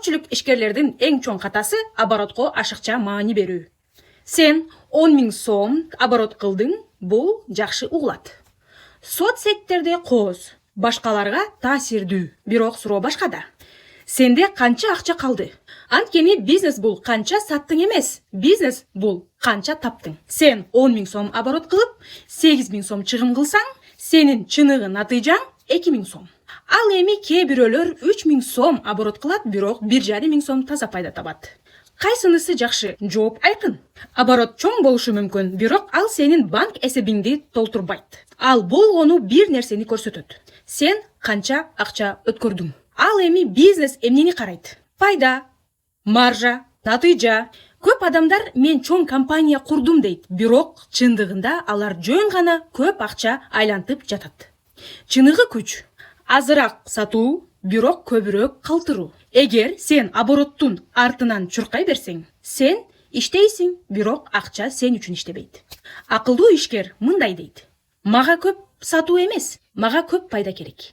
Көпчүлүк ишкерлердин эң чоң катасы оборотко ашыкча маани берүү. Сен 10 000 сом оборот кылдың, бул жакшы угулат. Соцсеттерде кооз, башкаларга таасирдүү, бирок суроо башкада. Сенде канча акча калды? Анткени бизнес бул канча саттың эмес, бизнес бул канча таптың. Сен 10 000 сом оборот кылып, 8 000 сом чыгым кылсаң, сенин чыныгы натыйжаң 2 000 сом. Ал эми кээ бирөөлөр 3 000 сом оборот кылат, бирок 1,5 000 сом таза пайда табат. Кайсынысы жакшы? Жооп айкын. Оборот чоң болушу мүмкүн, бирок ал сенин банк эсебиңди толтурбайт. Ал болгону бир нерсени көрсөтөт. Сен канча акча өткөрдүң. Ал эми бизнес эмнени карайт? Пайда, маржа, натыйжа. Көп адамдар мен чоң компания курдум дейт, бирок чындыгында алар жөн гана көп акча айлантып жатат. Чыныгы күч азыраак сатуу, бирок көбүрөөк калтыруу. Эгер сен обороттун артынан чуркай берсең, сен иштейсиң, бирок акча сен үчүн иштебейт. Акылдуу ишкер мындай дейт: мага көп сатуу эмес, мага көп пайда керек.